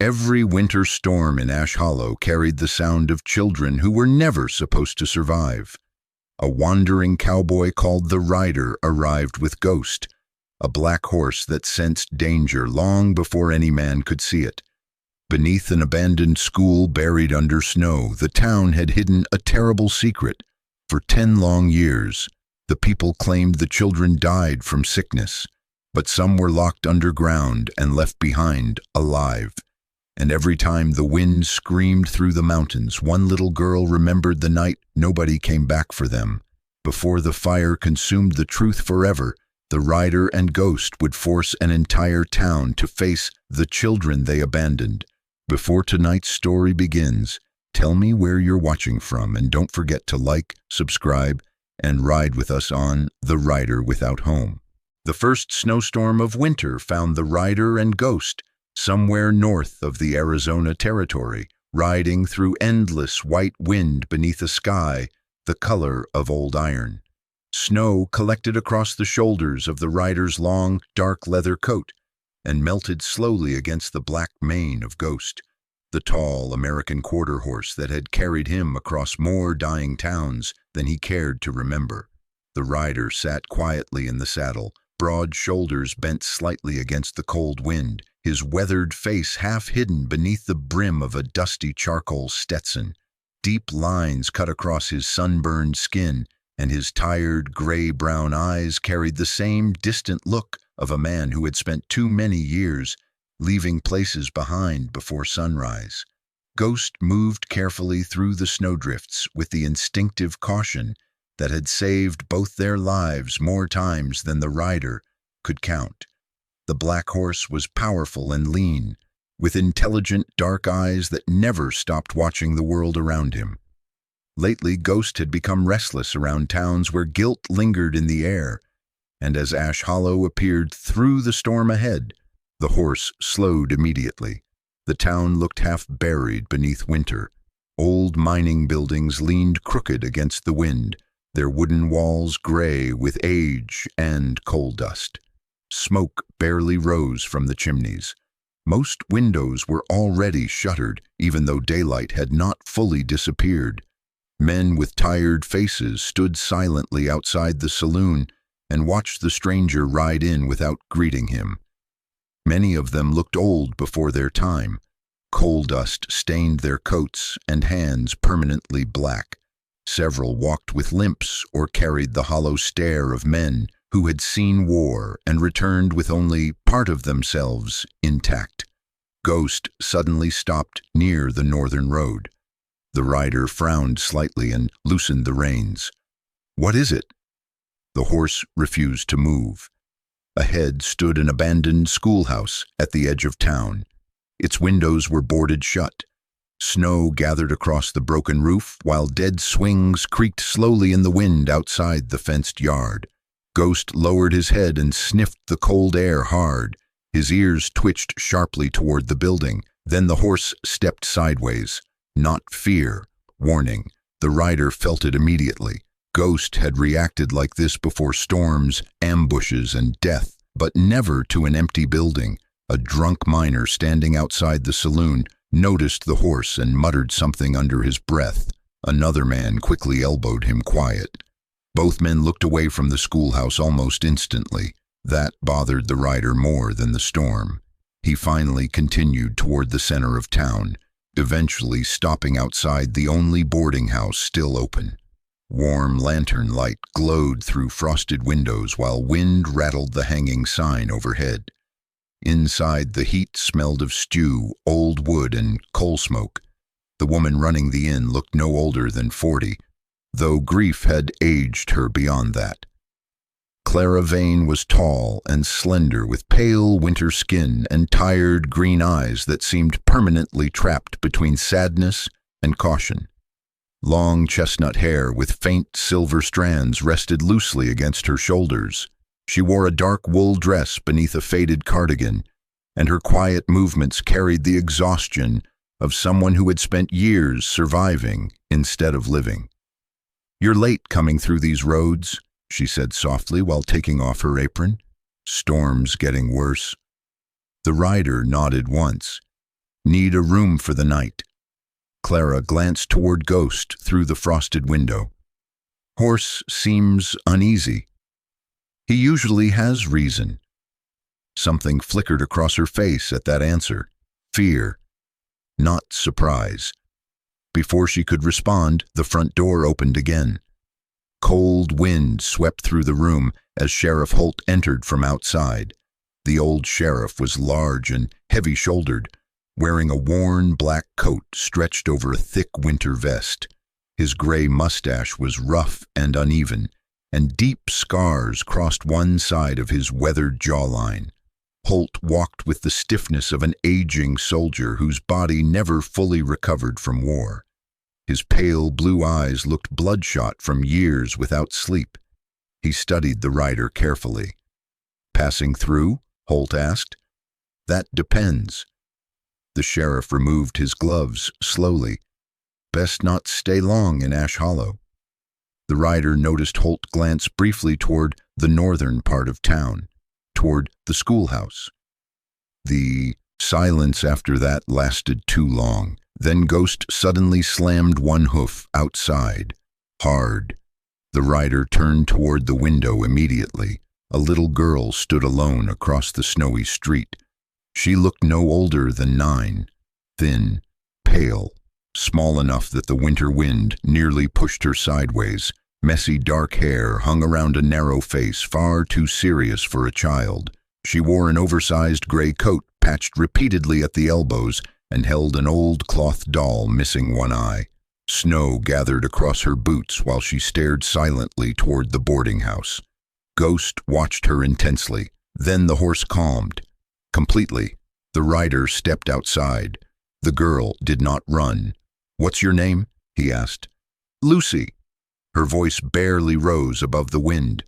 Every winter storm in Ash Hollow carried the sound of children who were never supposed to survive. A wandering cowboy called the Rider arrived with Ghost, a black horse that sensed danger long before any man could see it. Beneath an abandoned school buried under snow, the town had hidden a terrible secret. For 10 long years, the people claimed the children died from sickness, but some were locked underground and left behind alive. And every time the wind screamed through the mountains, one little girl remembered the night nobody came back for them. Before the fire consumed the truth forever, the Rider and Ghost would force an entire town to face the children they abandoned. Before tonight's story begins, tell me where you're watching from, and don't forget to like, subscribe, and ride with us on The Rider Without Home. The first snowstorm of winter found the Rider and Ghost somewhere north of the Arizona territory, riding through endless white wind beneath a sky the color of old iron. Snow collected across the shoulders of the Rider's long, dark leather coat and melted slowly against the black mane of Ghost, the tall American quarter horse that had carried him across more dying towns than he cared to remember. The Rider sat quietly in the saddle, broad shoulders bent slightly against the cold wind, his weathered face half hidden beneath the brim of a dusty charcoal Stetson. Deep lines cut across his sunburned skin, and his tired, gray-brown eyes carried the same distant look of a man who had spent too many years leaving places behind before sunrise. Ghost moved carefully through the snowdrifts with the instinctive caution that had saved both their lives more times than the Rider could count. The black horse was powerful and lean, with intelligent dark eyes that never stopped watching the world around him. Lately, Ghost had become restless around towns where guilt lingered in the air, and as Ash Hollow appeared through the storm ahead, the horse slowed immediately. The town looked half buried beneath winter. Old mining buildings leaned crooked against the wind, their wooden walls gray with age and coal dust. Smoke barely rose from the chimneys. Most windows were already shuttered, even though daylight had not fully disappeared. Men with tired faces stood silently outside the saloon and watched the stranger ride in without greeting him. Many of them looked old before their time. Coal dust stained their coats and hands permanently black. Several walked with limps or carried the hollow stare of men who had seen war and returned with only part of themselves intact. Ghost suddenly stopped near the northern road. The Rider frowned slightly and loosened the reins. "What is it?" The horse refused to move. Ahead stood an abandoned schoolhouse at the edge of town. Its windows were boarded shut. Snow gathered across the broken roof, while dead swings creaked slowly in the wind outside the fenced yard. Ghost lowered his head and sniffed the cold air hard. His ears twitched sharply toward the building. Then the horse stepped sideways. Not fear, warning. The Rider felt it immediately. Ghost had reacted like this before storms, ambushes, and death, but never to an empty building. A drunk miner standing outside the saloon noticed the horse and muttered something under his breath. Another man quickly elbowed him quiet. Both men looked away from the schoolhouse almost instantly. That bothered the Rider more than the storm. He finally continued toward the center of town, eventually stopping outside the only boarding house still open. Warm lantern light glowed through frosted windows while wind rattled the hanging sign overhead. Inside, the heat smelled of stew, old wood, and coal smoke. The woman running the inn looked no older than 40, though grief had aged her beyond that. Clara Vane was tall and slender, with pale winter skin and tired green eyes that seemed permanently trapped between sadness and caution. Long chestnut hair with faint silver strands rested loosely against her shoulders. She wore a dark wool dress beneath a faded cardigan, and her quiet movements carried the exhaustion of someone who had spent years surviving instead of living. "You're late coming through these roads," she said softly while taking off her apron. "Storm's getting worse." The Rider nodded once. Need a room for the night. Clara glanced toward Ghost through the frosted window. Horse seems uneasy. He usually has reason. Something flickered across her face at that answer. Fear, not surprise. Before she could respond, the front door opened again. Cold wind swept through the room as Sheriff Holt entered from outside. The old sheriff was large and heavy-shouldered, wearing a worn black coat stretched over a thick winter vest. His gray mustache was rough and uneven, and deep scars crossed one side of his weathered jawline. Holt walked with the stiffness of an aging soldier whose body never fully recovered from war. His pale blue eyes looked bloodshot from years without sleep. He studied the rider carefully. "Passing through?" Holt asked. "That depends." The sheriff removed his gloves slowly. "Best not stay long in Ash Hollow." The rider noticed Holt glance briefly toward the northern part of town, toward the schoolhouse. The silence after that lasted too long. Then Ghost suddenly slammed one hoof outside, hard. The rider turned toward the window immediately. A little girl stood alone across the snowy street. She looked no older than 9, thin, pale, small enough that the winter wind nearly pushed her sideways. Messy dark hair hung around a narrow face far too serious for a child. She wore an oversized gray coat patched repeatedly at the elbows and held an old cloth doll missing one eye. Snow gathered across her boots while she stared silently toward the boarding house. Ghost watched her intensely. Then the horse calmed. Completely. The rider stepped outside. The girl did not run. "What's your name?" he asked. "Lucy." Her voice barely rose above the wind.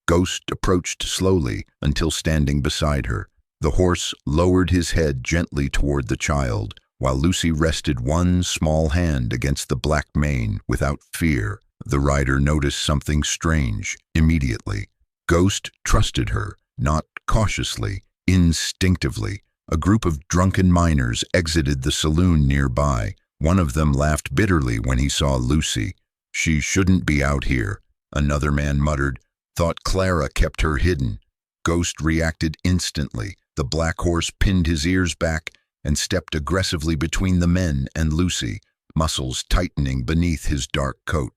Ghost approached slowly until standing beside her. The horse lowered his head gently toward the child, while Lucy rested one small hand against the black mane without fear. The rider noticed something strange immediately. Ghost trusted her, not cautiously, instinctively. A group of drunken miners exited the saloon nearby. One of them laughed bitterly when he saw Lucy. "She shouldn't be out here," another man muttered. "Thought Clara kept her hidden." Ghost reacted instantly. The black horse pinned his ears back and stepped aggressively between the men and Lucy, muscles tightening beneath his dark coat.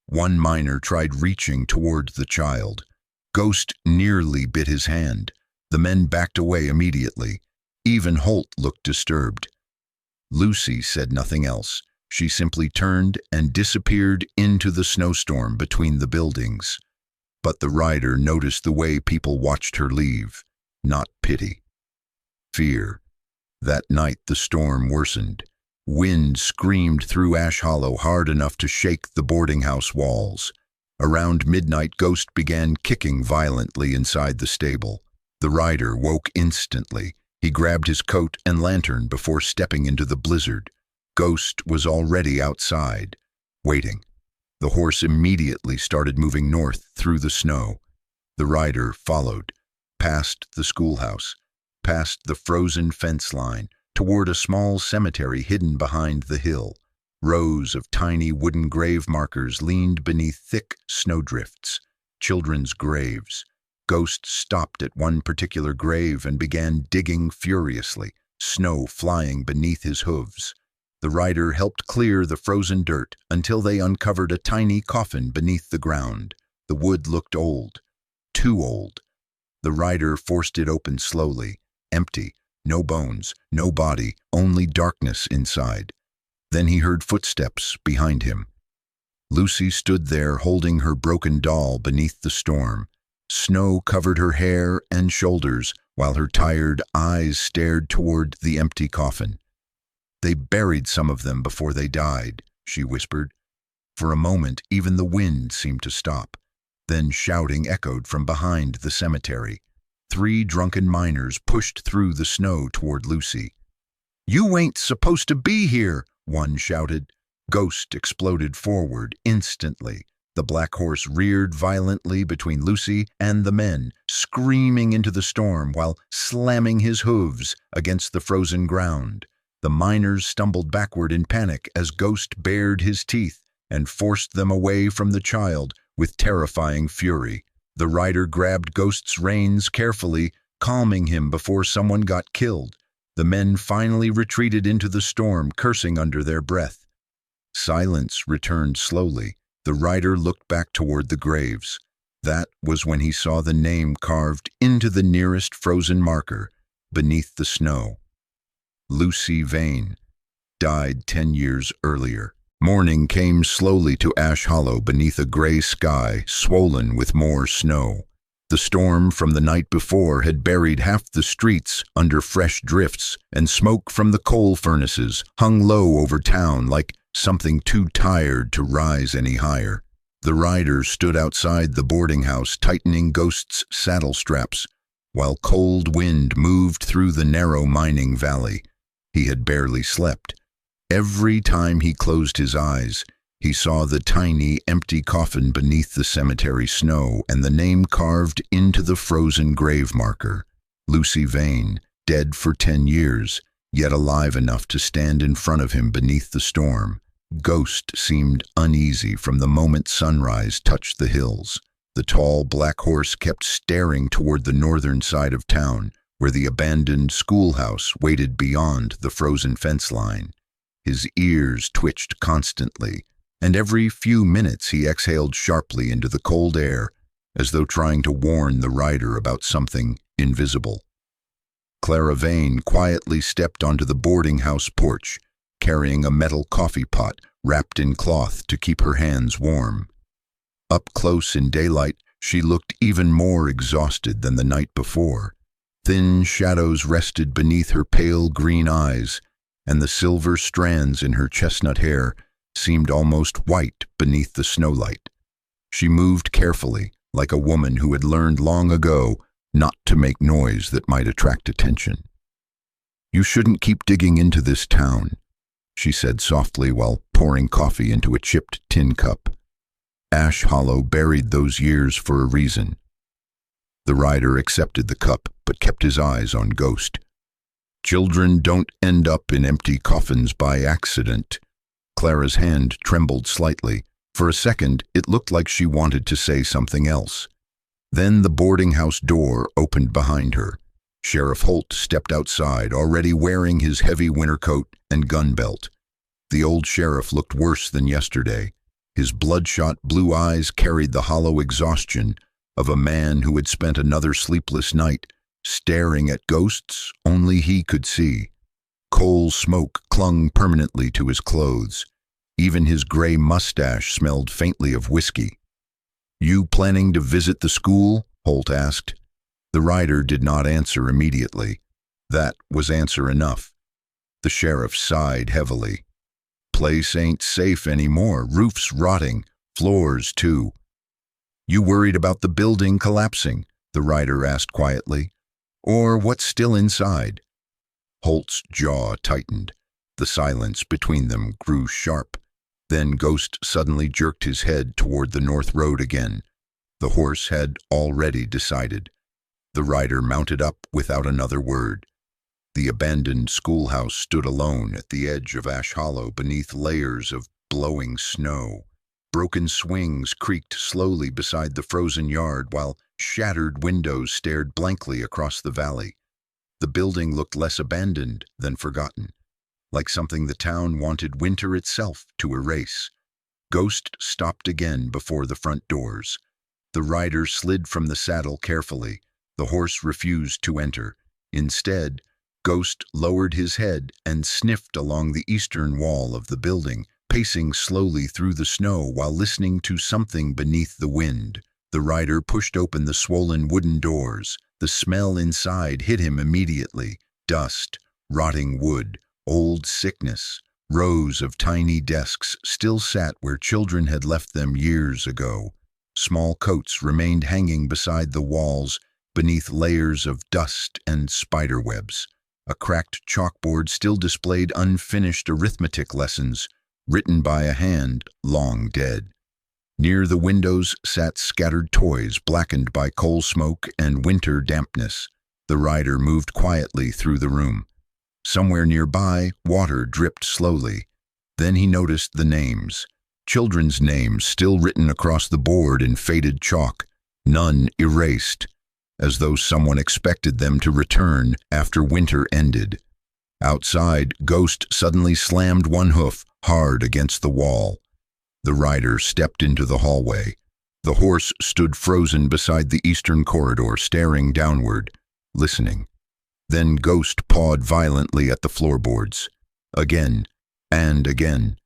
One miner tried reaching toward the child. Ghost nearly bit his hand. The men backed away immediately. Even Holt looked disturbed. Lucy said nothing else. She simply turned and disappeared into the snowstorm between the buildings. But the rider noticed the way people watched her leave. Not pity. Fear. That night the storm worsened. Wind screamed through Ash Hollow hard enough to shake the boarding house walls. Around midnight, Ghost began kicking violently inside the stable. The rider woke instantly. He grabbed his coat and lantern before stepping into the blizzard. Ghost was already outside, waiting. The horse immediately started moving north through the snow. The rider followed, past the schoolhouse, past the frozen fence line, toward a small cemetery hidden behind the hill. Rows of tiny wooden grave markers leaned beneath thick snowdrifts, children's graves. Ghost stopped at one particular grave and began digging furiously, snow flying beneath his hooves. The rider helped clear the frozen dirt until they uncovered a tiny coffin beneath the ground. The wood looked old, too old. The rider forced it open slowly, empty, no bones, no body, only darkness inside. Then he heard footsteps behind him. Lucy stood there holding her broken doll beneath the storm. Snow covered her hair and shoulders while her tired eyes stared toward the empty coffin. "They buried some of them before they died," she whispered. For a moment, even the wind seemed to stop. Then shouting echoed from behind the cemetery. 3 drunken miners pushed through the snow toward Lucy. "You ain't supposed to be here," one shouted. Ghost exploded forward instantly. The black horse reared violently between Lucy and the men, screaming into the storm while slamming his hooves against the frozen ground. The miners stumbled backward in panic as Ghost bared his teeth and forced them away from the child with terrifying fury. The rider grabbed Ghost's reins carefully, calming him before someone got killed. The men finally retreated into the storm, cursing under their breath. Silence returned slowly. The rider looked back toward the graves. That was when he saw the name carved into the nearest frozen marker, beneath the snow. Lucy Vane, died 10 years earlier. Morning came slowly to Ash Hollow beneath a gray sky, swollen with more snow. The storm from the night before had buried half the streets under fresh drifts, and smoke from the coal furnaces hung low over town like something too tired to rise any higher. The rider stood outside the boarding house, tightening Ghost's saddle straps, while cold wind moved through the narrow mining valley. He had barely slept. Every time he closed his eyes, he saw the tiny, empty coffin beneath the cemetery snow and the name carved into the frozen grave marker. Lucy Vane, dead for 10 years, yet alive enough to stand in front of him beneath the storm. Ghost seemed uneasy from the moment sunrise touched the hills. The tall black horse kept staring toward the northern side of town, where the abandoned schoolhouse waited beyond the frozen fence line. His ears twitched constantly, and every few minutes he exhaled sharply into the cold air, as though trying to warn the rider about something invisible. Clara Vane quietly stepped onto the boarding house porch, carrying a metal coffee pot wrapped in cloth to keep her hands warm. Up close in daylight, she looked even more exhausted than the night before. Thin shadows rested beneath her pale green eyes, and the silver strands in her chestnut hair seemed almost white beneath the snowlight. She moved carefully, like a woman who had learned long ago not to make noise that might attract attention. "You shouldn't keep digging into this town," she said softly while pouring coffee into a chipped tin cup. "Ash Hollow buried those years for a reason." The rider accepted the cup, but kept his eyes on Ghost. "Children don't end up in empty coffins by accident." Clara's hand trembled slightly. For a second, it looked like she wanted to say something else. Then the boarding house door opened behind her. Sheriff Holt stepped outside, already wearing his heavy winter coat and gun belt. The old sheriff looked worse than yesterday. His bloodshot blue eyes carried the hollow exhaustion of a man who had spent another sleepless night staring at ghosts only he could see. Coal smoke clung permanently to his clothes. Even his gray mustache smelled faintly of whiskey. "You planning to visit the school?" Holt asked. The rider did not answer immediately. That was answer enough. The sheriff sighed heavily. "Place ain't safe anymore. Roof's rotting. Floors, too." "You worried about the building collapsing?" the rider asked quietly. "Or what's still inside?" Holt's jaw tightened. The silence between them grew sharp. Then Ghost suddenly jerked his head toward the north road again. The horse had already decided. The rider mounted up without another word. The abandoned schoolhouse stood alone at the edge of Ash Hollow beneath layers of blowing snow. Broken swings creaked slowly beside the frozen yard while shattered windows stared blankly across the valley. The building looked less abandoned than forgotten, like something the town wanted winter itself to erase. Ghost stopped again before the front doors. The rider slid from the saddle carefully. The horse refused to enter. Instead, Ghost lowered his head and sniffed along the eastern wall of the building, pacing slowly through the snow while listening to something beneath the wind. The rider pushed open the swollen wooden doors. The smell inside hit him immediately. Dust, rotting wood, old sickness. Rows of tiny desks still sat where children had left them years ago. Small coats remained hanging beside the walls beneath layers of dust and spiderwebs. A cracked chalkboard still displayed unfinished arithmetic lessons, written by a hand long dead. Near the windows sat scattered toys blackened by coal smoke and winter dampness. The rider moved quietly through the room. Somewhere nearby, water dripped slowly. Then he noticed the names. Children's names still written across the board in faded chalk, none erased, as though someone expected them to return after winter ended. Outside, Ghost suddenly slammed one hoof hard against the wall. The rider stepped into the hallway. The horse stood frozen beside the eastern corridor, staring downward, listening. Then Ghost pawed violently at the floorboards. Again and again.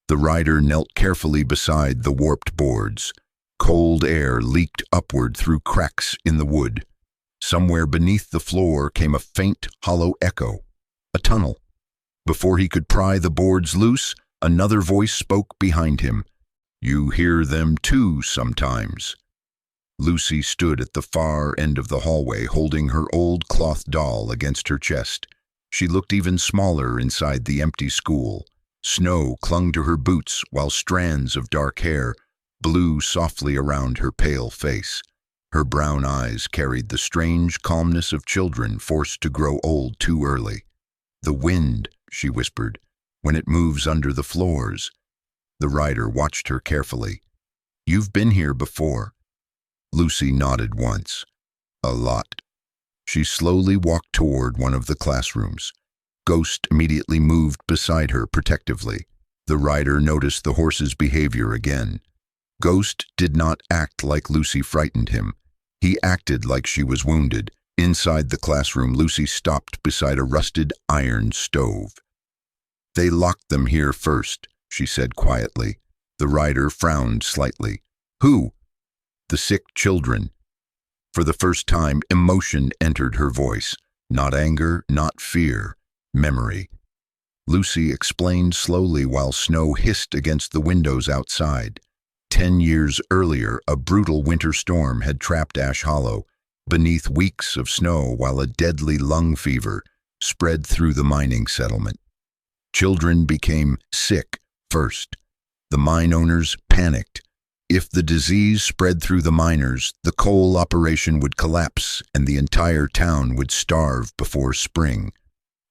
The rider knelt carefully beside the warped boards. Cold air leaked upward through cracks in the wood. Somewhere beneath the floor came a faint, hollow echo. A tunnel. Before he could pry the boards loose, another voice spoke behind him. "You hear them too sometimes." Lucy stood at the far end of the hallway, holding her old cloth doll against her chest. She looked even smaller inside the empty school. Snow clung to her boots while strands of dark hair blew softly around her pale face. Her brown eyes carried the strange calmness of children forced to grow old too early. "The wind," she whispered, "when it moves under the floors." The rider watched her carefully. "You've been here before." Lucy nodded once. "A lot." She slowly walked toward one of the classrooms. Ghost immediately moved beside her protectively. The rider noticed the horse's behavior again. Ghost did not act like Lucy frightened him. He acted like she was wounded. Inside the classroom, Lucy stopped beside a rusted iron stove. "They locked them here first," she said quietly. The rider frowned slightly. "Who?" "The sick children." For the first time, emotion entered her voice. Not anger, not fear. Memory. Lucy explained slowly while snow hissed against the windows outside. 10 years earlier, a brutal winter storm had trapped Ash Hollow beneath weeks of snow while a deadly lung fever spread through the mining settlement. Children became sick first. The mine owners panicked. If the disease spread through the miners, the coal operation would collapse and the entire town would starve before spring.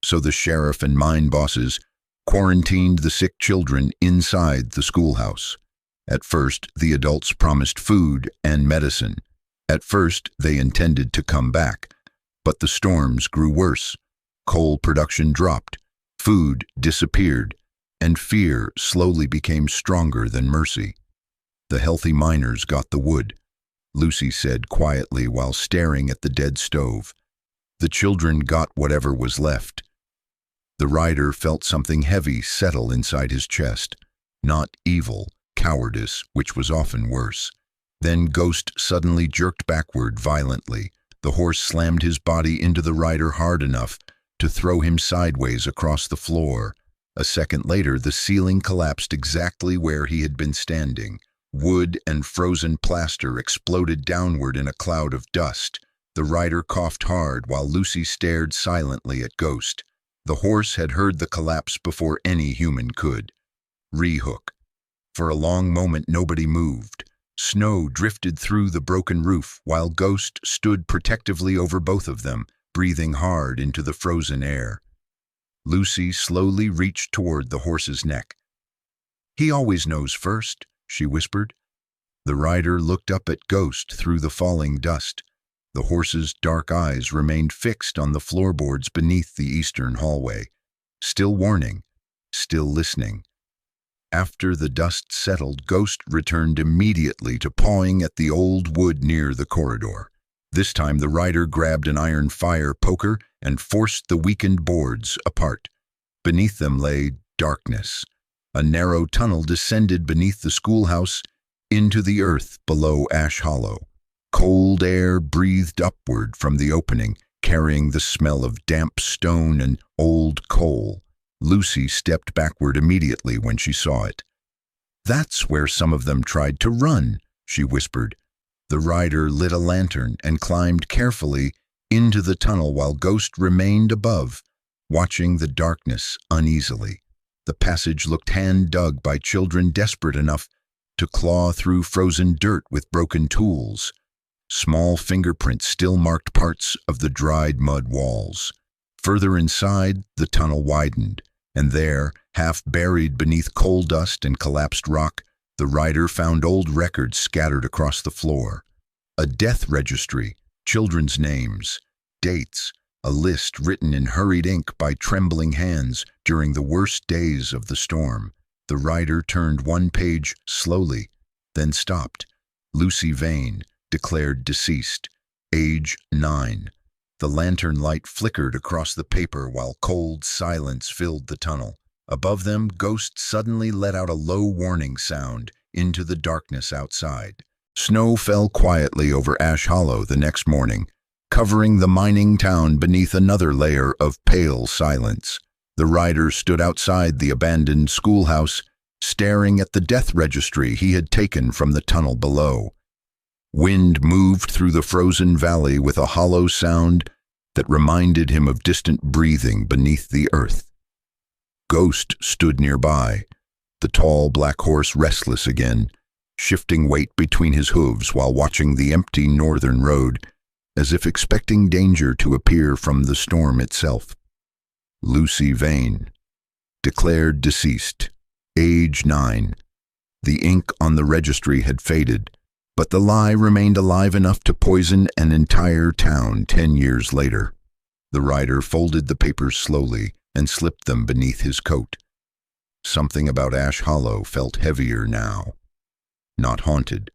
So the sheriff and mine bosses quarantined the sick children inside the schoolhouse. At first, the adults promised food and medicine. At first, they intended to come back. But the storms grew worse. Coal production dropped. Food disappeared. And fear slowly became stronger than mercy. The healthy miners got the wood, Lucy said quietly while staring at the dead stove. The children got whatever was left. The rider felt something heavy settle inside his chest. Not evil, cowardice, which was often worse. Then Ghost suddenly jerked backward violently. The horse slammed his body into the rider hard enough to throw him sideways across the floor. A second later, the ceiling collapsed exactly where he had been standing. Wood and frozen plaster exploded downward in a cloud of dust. The rider coughed hard while Lucy stared silently at Ghost. The horse had heard the collapse before any human could. Rehook. For a long moment, nobody moved. Snow drifted through the broken roof while Ghost stood protectively over both of them, breathing hard into the frozen air. Lucy slowly reached toward the horse's neck. "He always knows first," she whispered. The rider looked up at Ghost through the falling dust. The horse's dark eyes remained fixed on the floorboards beneath the eastern hallway. Still warning, still listening. After the dust settled, Ghost returned immediately to pawing at the old wood near the corridor. This time the rider grabbed an iron fire poker and forced the weakened boards apart. Beneath them lay darkness. A narrow tunnel descended beneath the schoolhouse into the earth below Ash Hollow. Cold air breathed upward from the opening, carrying the smell of damp stone and old coal. Lucy stepped backward immediately when she saw it. "That's where some of them tried to run," she whispered. The rider lit a lantern and climbed carefully into the tunnel while Ghost remained above, watching the darkness uneasily. The passage looked hand-dug by children desperate enough to claw through frozen dirt with broken tools. Small fingerprints still marked parts of the dried mud walls. Further inside, the tunnel widened, and there, half buried beneath coal dust and collapsed rock, the rider found old records scattered across the floor. A death registry, children's names, dates, a list written in hurried ink by trembling hands during the worst days of the storm. The rider turned one page slowly, then stopped. Lucy Vane, declared deceased, age 9. The lantern light flickered across the paper while cold silence filled the tunnel. Above them, Ghost suddenly let out a low warning sound into the darkness outside. Snow fell quietly over Ash Hollow the next morning, covering the mining town beneath another layer of pale silence. The rider stood outside the abandoned schoolhouse, staring at the death registry he had taken from the tunnel below. Wind moved through the frozen valley with a hollow sound that reminded him of distant breathing beneath the earth. Ghost stood nearby, the tall black horse restless again, shifting weight between his hooves while watching the empty northern road, as if expecting danger to appear from the storm itself. Lucy Vane, declared deceased, age 9. The ink on the registry had faded, but the lie remained alive enough to poison an entire town 10 years later. The rider folded the papers slowly and slipped them beneath his coat. Something about Ash Hollow felt heavier now. Not haunted.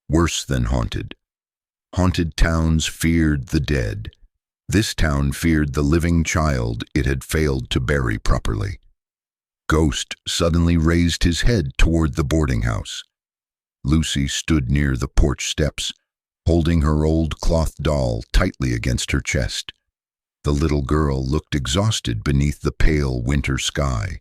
Worse than haunted. Haunted towns feared the dead. This town feared the living child it had failed to bury properly. Ghost suddenly raised his head toward the boarding house. Lucy stood near the porch steps, holding her old cloth doll tightly against her chest. The little girl looked exhausted beneath the pale winter sky.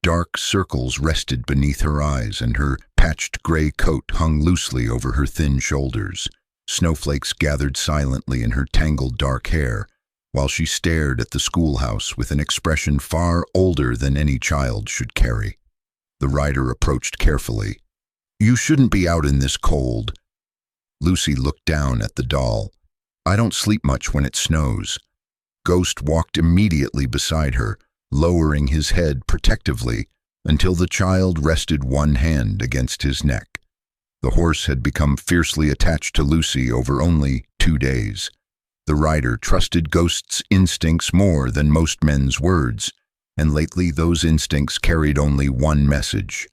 Dark circles rested beneath her eyes, and her patched gray coat hung loosely over her thin shoulders. Snowflakes gathered silently in her tangled dark hair, while she stared at the schoolhouse with an expression far older than any child should carry. The rider approached carefully. "You shouldn't be out in this cold." Lucy looked down at the doll. "I don't sleep much when it snows." Ghost walked immediately beside her, lowering his head protectively until the child rested one hand against his neck. The horse had become fiercely attached to Lucy over only 2 days. The rider trusted Ghost's instincts more than most men's words, and lately those instincts carried only one message: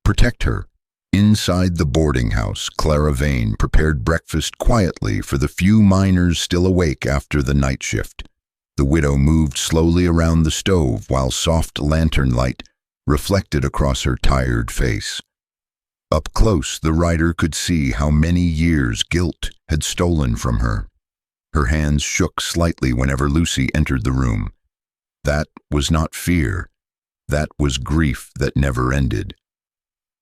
protect her. Inside the boarding house, Clara Vane prepared breakfast quietly for the few miners still awake after the night shift. The widow moved slowly around the stove while soft lantern light reflected across her tired face. Up close, the rider could see how many years guilt had stolen from her. Her hands shook slightly whenever Lucy entered the room. That was not fear. That was grief that never ended.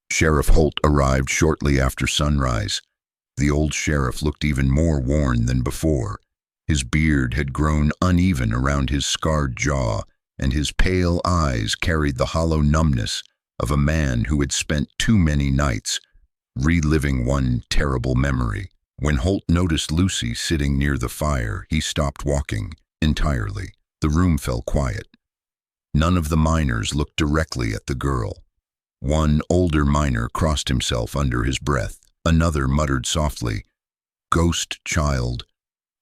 Sheriff Holt arrived shortly after sunrise. The old sheriff looked even more worn than before. His beard had grown uneven around his scarred jaw, and his pale eyes carried the hollow numbness of a man who had spent too many nights reliving one terrible memory. When Holt noticed Lucy sitting near the fire, he stopped walking entirely. The room fell quiet. None of the miners looked directly at the girl. One older miner crossed himself under his breath. Another muttered softly, "Ghost child."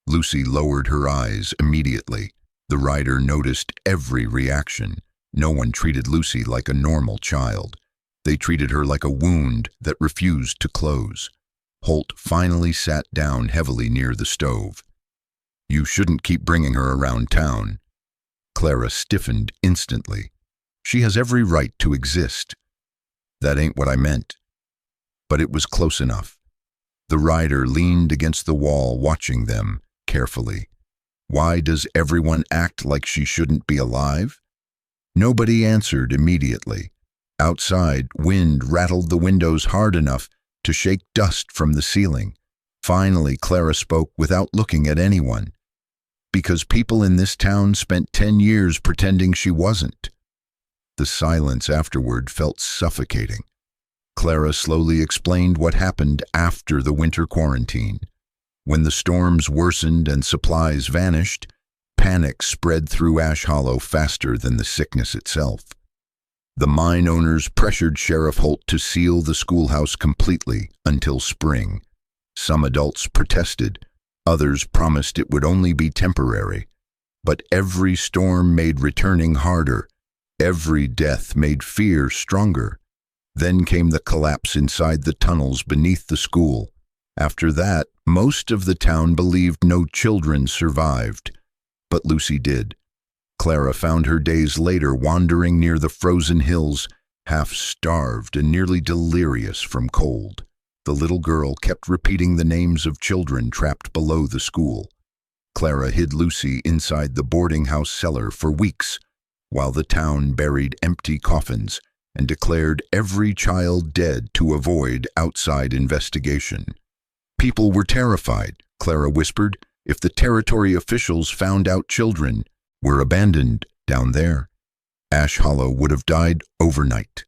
Lucy lowered her eyes immediately. The rider noticed every reaction. No one treated Lucy like a normal child. They treated her like a wound that refused to close. Holt finally sat down heavily near the stove. "You shouldn't keep bringing her around town." Clara stiffened instantly. "She has every right to exist." "That ain't what I meant." But it was close enough. The rider leaned against the wall, watching them carefully. Why does everyone act like she shouldn't be alive? Nobody answered immediately. Outside, wind rattled the windows hard enough to shake dust from the ceiling. Finally, Clara spoke without looking at anyone. "Because people in this town spent 10 years pretending she wasn't." The silence afterward felt suffocating. Clara slowly explained what happened after the winter quarantine. When the storms worsened and supplies vanished, Panic spread through Ash Hollow faster than the sickness itself. The mine owners pressured Sheriff Holt to seal the schoolhouse completely until spring. Some adults protested, others promised it would only be temporary. But every storm made returning harder. Every death made fear stronger. Then came the collapse inside the tunnels beneath the school. After that, most of the town believed no children survived. But Lucy did. Clara found her days later wandering near the frozen hills, half-starved and nearly delirious from cold. The little girl kept repeating the names of children trapped below the school. Clara hid Lucy inside the boarding house cellar for weeks, while the town buried empty coffins and declared every child dead to avoid outside investigation. People were terrified, Clara whispered, if the territory officials found out children were abandoned down there. Ash Hollow would have died overnight.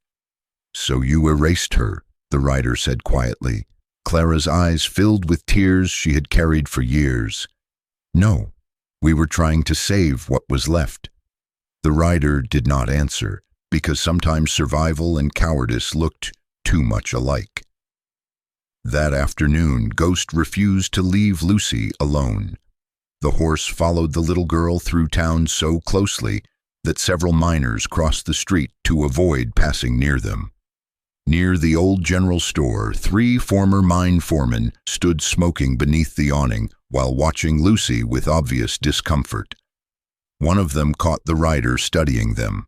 So you erased her, the writer said quietly. Clara's eyes filled with tears she had carried for years. No, we were trying to save what was left. The writer did not answer, because sometimes survival and cowardice looked too much alike. That afternoon, Ghost refused to leave Lucy alone. The horse followed the little girl through town so closely that several miners crossed the street to avoid passing near them. Near the old general store, 3 former mine foremen stood smoking beneath the awning while watching Lucy with obvious discomfort. One of them caught the writer studying them.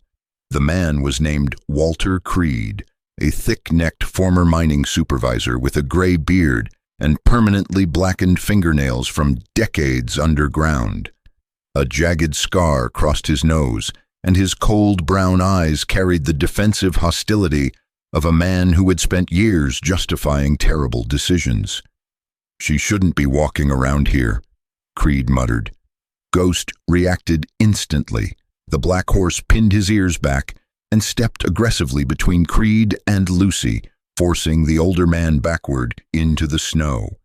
The man was named Walter Creed, a thick-necked former mining supervisor with a gray beard and permanently blackened fingernails from decades underground. A jagged scar crossed his nose, and his cold brown eyes carried the defensive hostility of a man who had spent years justifying terrible decisions. "She shouldn't be walking around here," Creed muttered. Ghost reacted instantly. The black horse pinned his ears back and stepped aggressively between Creed and Lucy, forcing the older man backward into the snow.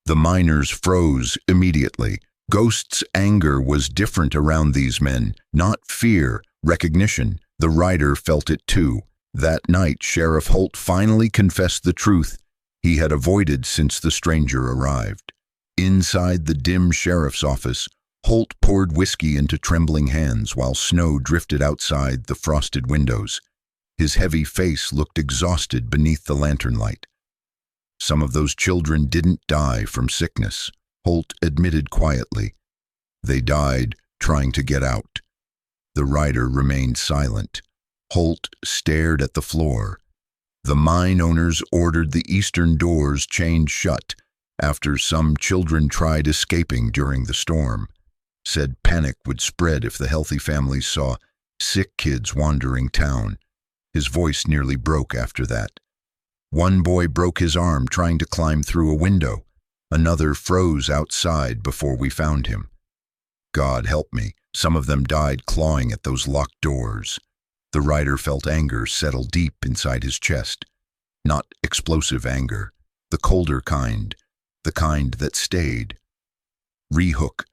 The miners froze immediately. Ghost's anger was different around these men, not fear, recognition. The writer felt it too. That night, Sheriff Holt finally confessed the truth he had avoided since the stranger arrived. Inside the dim sheriff's office, Holt poured whiskey into trembling hands while snow drifted outside the frosted windows. His heavy face looked exhausted beneath the lantern light. "Some of those children didn't die from sickness," Holt admitted quietly. "They died trying to get out." The writer remained silent. Holt stared at the floor. The mine owners ordered the eastern doors chained shut after some children tried escaping during the storm. Said panic would spread if the healthy families saw sick kids wandering town. His voice nearly broke after that. One boy broke his arm trying to climb through a window. Another froze outside before we found him. God help me, some of them died clawing at those locked doors. The writer felt anger settle deep inside his chest. Not explosive anger, the colder kind, the kind that stayed. Rehook.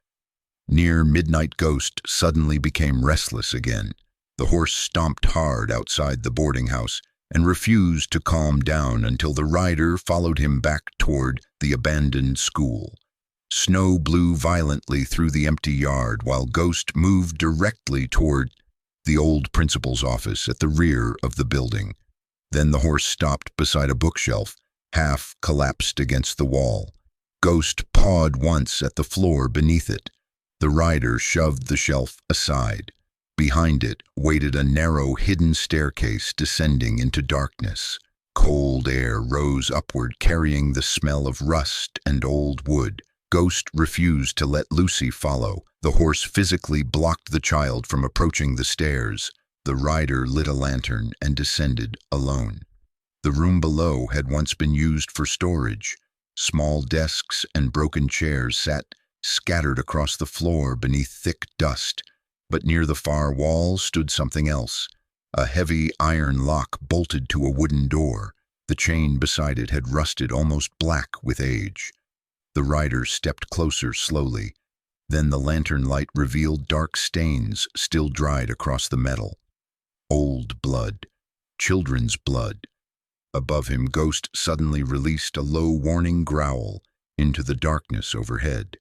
Near midnight, Ghost suddenly became restless again. The horse stomped hard outside the boarding house and refused to calm down until the rider followed him back toward the abandoned school. Snow blew violently through the empty yard while Ghost moved directly toward the old principal's office at the rear of the building. Then the horse stopped beside a bookshelf, half collapsed against the wall. Ghost pawed once at the floor beneath it. The rider shoved the shelf aside. Behind it waited a narrow, hidden staircase descending into darkness. Cold air rose upward, carrying the smell of rust and old wood. Ghost refused to let Lucy follow. The horse physically blocked the child from approaching the stairs. The rider lit a lantern and descended alone. The room below had once been used for storage. Small desks and broken chairs sat scattered across the floor beneath thick dust. But near the far wall stood something else. A heavy iron lock bolted to a wooden door. The chain beside it had rusted almost black with age. The rider stepped closer slowly. Then the lantern light revealed dark stains still dried across the metal. Old blood. Children's blood. Above him, Ghost suddenly released a low warning growl into the darkness overhead.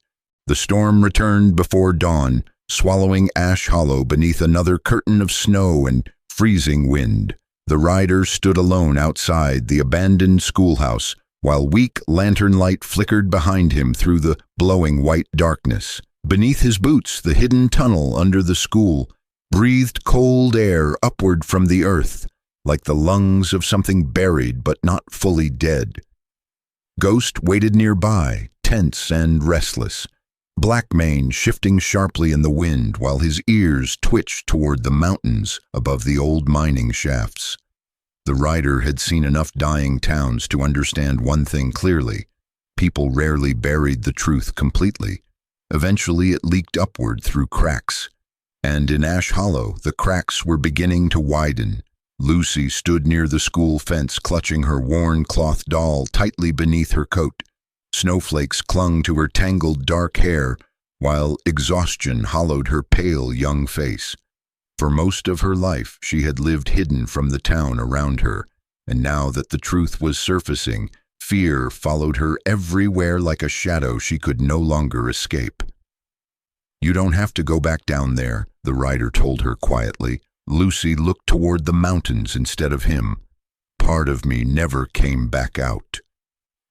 The storm returned before dawn, swallowing Ash Hollow beneath another curtain of snow and freezing wind. The rider stood alone outside the abandoned schoolhouse, while weak lantern light flickered behind him through the blowing white darkness. Beneath his boots, the hidden tunnel under the school breathed cold air upward from the earth, like the lungs of something buried but not fully dead. Ghost waited nearby, tense and restless, black mane shifting sharply in the wind while his ears twitched toward the mountains above the old mining shafts. The rider had seen enough dying towns to understand one thing clearly: people rarely buried the truth completely. Eventually it leaked upward through cracks, and in Ash Hollow the cracks were beginning to widen. Lucy stood near the school fence, clutching her worn cloth doll tightly beneath her coat. Snowflakes clung to her tangled dark hair, while exhaustion hollowed her pale young face. For most of her life she had lived hidden from the town around her, and now that the truth was surfacing, fear followed her everywhere like a shadow she could no longer escape. "You don't have to go back down there," the rider told her quietly. Lucy looked toward the mountains instead of him. "Part of me never came back out."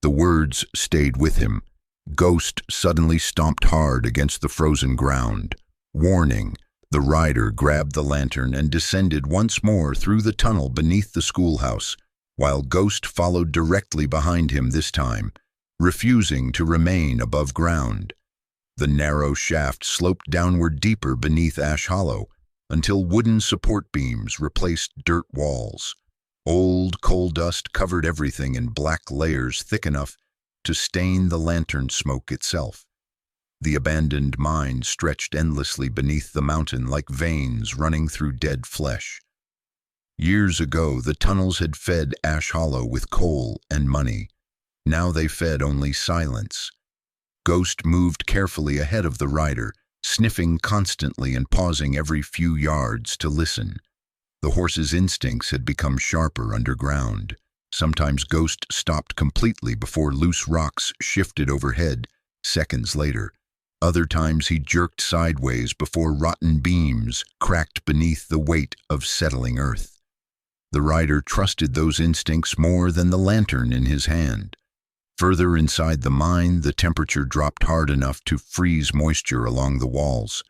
The words stayed with him. Ghost suddenly stomped hard against the frozen ground. Warning, the rider grabbed the lantern and descended once more through the tunnel beneath the schoolhouse, while Ghost followed directly behind him this time, refusing to remain above ground. The narrow shaft sloped downward deeper beneath Ash Hollow, until wooden support beams replaced dirt walls. Old coal dust covered everything in black layers thick enough to stain the lantern smoke itself. The abandoned mine stretched endlessly beneath the mountain like veins running through dead flesh. Years ago, the tunnels had fed Ash Hollow with coal and money. Now they fed only silence. Ghost moved carefully ahead of the rider, sniffing constantly and pausing every few yards to listen. The horse's instincts had become sharper underground. Sometimes Ghost stopped completely before loose rocks shifted overhead seconds later. Other times he jerked sideways before rotten beams cracked beneath the weight of settling earth. The rider trusted those instincts more than the lantern in his hand. Further inside the mine, the temperature dropped hard enough to freeze moisture along the walls.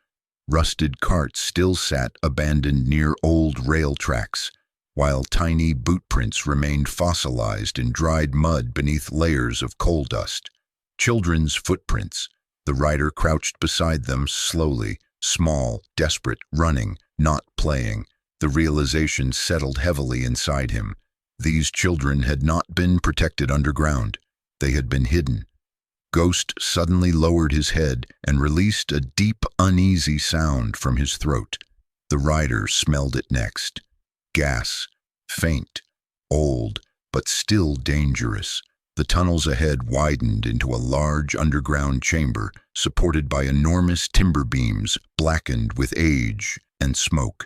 Rusted carts still sat abandoned near old rail tracks, while tiny boot prints remained fossilized in dried mud beneath layers of coal dust. Children's footprints. The rider crouched beside them slowly, small, desperate, running, not playing. The realization settled heavily inside him. These children had not been protected underground. They had been hidden. Ghost suddenly lowered his head and released a deep, uneasy sound from his throat. The rider smelled it next. Gas. Faint. Old, but still dangerous. The tunnels ahead widened into a large underground chamber supported by enormous timber beams blackened with age and smoke.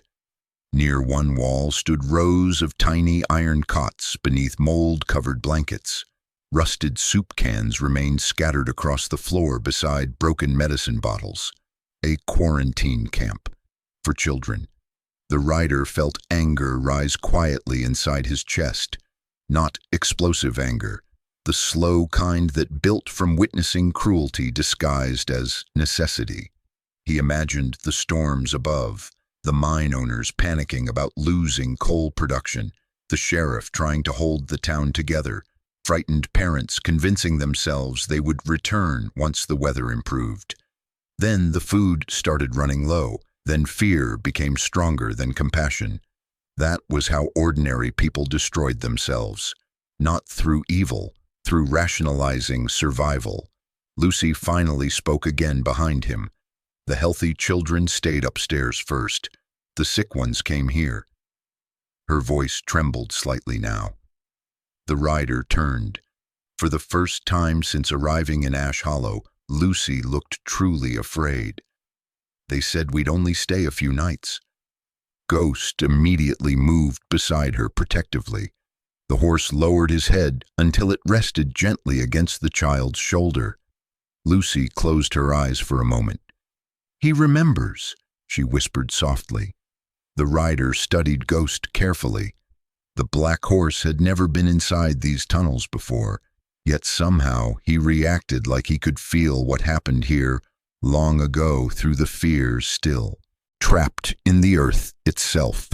Near one wall stood rows of tiny iron cots beneath mold-covered blankets. Rusted soup cans remained scattered across the floor beside broken medicine bottles. A quarantine camp for children. The rider felt anger rise quietly inside his chest. Not explosive anger, the slow kind that built from witnessing cruelty disguised as necessity. He imagined the storms above, the mine owners panicking about losing coal production, the sheriff trying to hold the town together, frightened parents convincing themselves they would return once the weather improved. Then the food started running low. Then fear became stronger than compassion. That was how ordinary people destroyed themselves. Not through evil, through rationalizing survival. Lucy finally spoke again behind him. The healthy children stayed upstairs first. The sick ones came here. Her voice trembled slightly now. The rider turned. For the first time since arriving in Ash Hollow, Lucy looked truly afraid. "They said we'd only stay a few nights." Ghost immediately moved beside her protectively. The horse lowered his head until it rested gently against the child's shoulder. Lucy closed her eyes for a moment. "He remembers," she whispered softly. The rider studied Ghost carefully. The black horse had never been inside these tunnels before, yet somehow he reacted like he could feel what happened here long ago through the fears still trapped in the earth itself.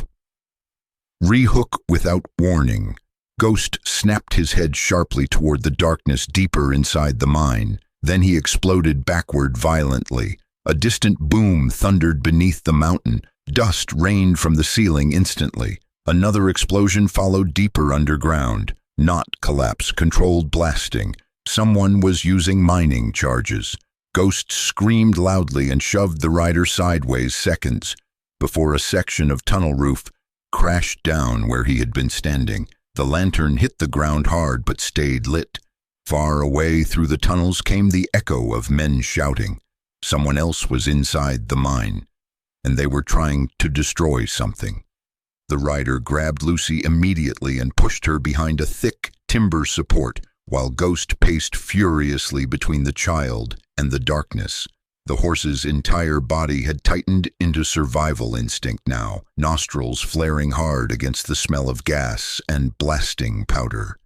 Rehook without warning. Ghost snapped his head sharply toward the darkness deeper inside the mine. Then he exploded backward violently. A distant boom thundered beneath the mountain. Dust rained from the ceiling instantly. Another explosion followed deeper underground. Not collapse, controlled blasting. Someone was using mining charges. Ghost screamed loudly and shoved the rider sideways seconds before a section of tunnel roof crashed down where he had been standing. The lantern hit the ground hard but stayed lit. Far away through the tunnels came the echo of men shouting. Someone else was inside the mine, and they were trying to destroy something. The rider grabbed Lucy immediately and pushed her behind a thick timber support, while Ghost paced furiously between the child and the darkness. The horse's entire body had tightened into survival instinct now, nostrils flaring hard against the smell of gas and blasting powder.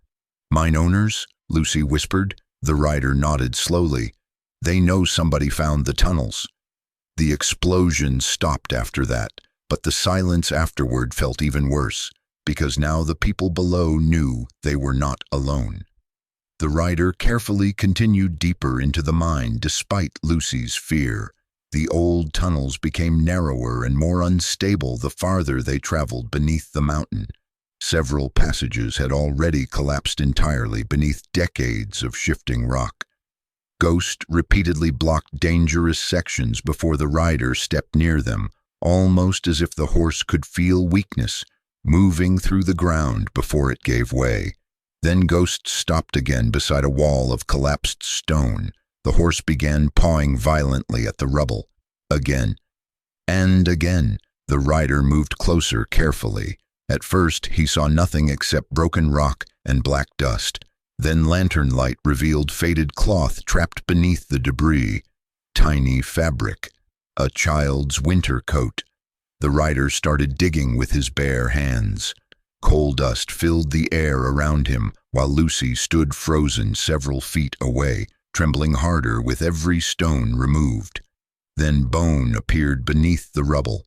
"Mine owners?" Lucy whispered. The rider nodded slowly. "They know somebody found the tunnels." The explosion stopped after that, but the silence afterward felt even worse, because now the people below knew they were not alone. The rider carefully continued deeper into the mine despite Lucy's fear. The old tunnels became narrower and more unstable the farther they traveled beneath the mountain. Several passages had already collapsed entirely beneath decades of shifting rock. Ghost repeatedly blocked dangerous sections before the rider stepped near them, almost as if the horse could feel weakness moving through the ground before it gave way. Then Ghost stopped again beside a wall of collapsed stone. The horse began pawing violently at the rubble. Again and again, the rider moved closer carefully. At first, he saw nothing except broken rock and black dust. Then lantern light revealed faded cloth trapped beneath the debris. Tiny fabric. A child's winter coat. The rider started digging with his bare hands. Coal dust filled the air around him, while Lucy stood frozen several feet away, trembling harder with every stone removed. Then bone appeared beneath the rubble.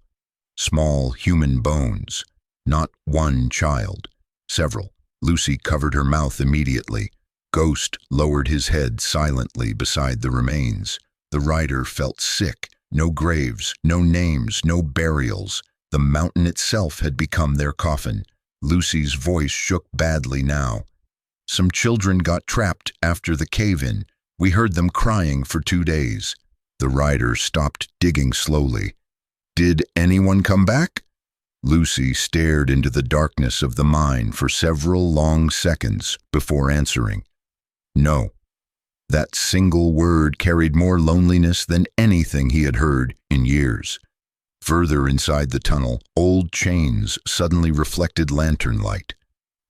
Small human bones. Not one child. Several. Lucy covered her mouth immediately. Ghost lowered his head silently beside the remains. The rider felt sick. No graves, no names, no burials. The mountain itself had become their coffin. Lucy's voice shook badly now. "Some children got trapped after the cave-in. We heard them crying for 2 days. The rider stopped digging slowly. "Did anyone come back?" Lucy stared into the darkness of the mine for several long seconds before answering. "No." That single word carried more loneliness than anything he had heard in years. Further inside the tunnel, old chains suddenly reflected lantern light.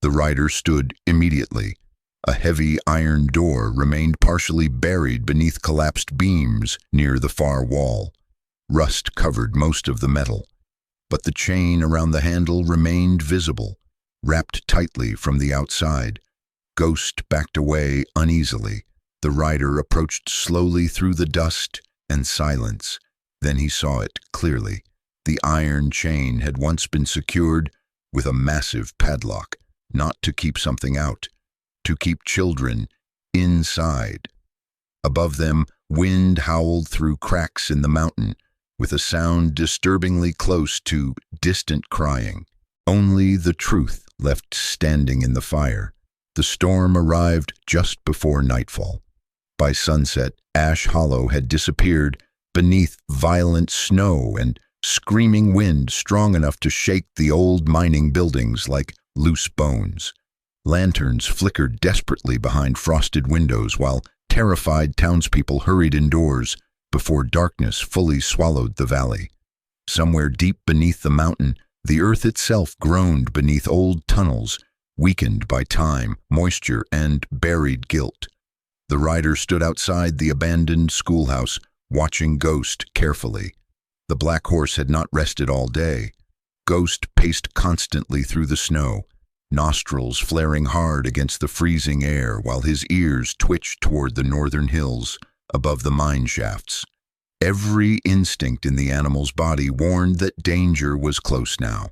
The rider stood immediately. A heavy iron door remained partially buried beneath collapsed beams near the far wall. Rust covered most of the metal, but the chain around the handle remained visible, wrapped tightly from the outside. Ghost backed away uneasily. The rider approached slowly through the dust and silence. Then he saw it clearly. The iron chain had once been secured with a massive padlock, not to keep something out, to keep children inside. Above them, wind howled through cracks in the mountain, with a sound disturbingly close to distant crying. Only the truth left standing in the fire. The storm arrived just before nightfall. By sunset, Ash Hollow had disappeared beneath violent snow and screaming wind strong enough to shake the old mining buildings like loose bones. Lanterns flickered desperately behind frosted windows while Terrified townspeople hurried indoors before darkness fully swallowed the valley. Somewhere deep beneath the mountain, the earth itself groaned beneath old tunnels, weakened by time, moisture, and buried guilt. The rider stood outside the abandoned schoolhouse, watching Ghost carefully. The black horse had not rested all day. Ghost paced constantly through the snow, nostrils flaring hard against the freezing air while his ears twitched toward the northern hills above the mine shafts. Every instinct in the animal's body warned that danger was close now.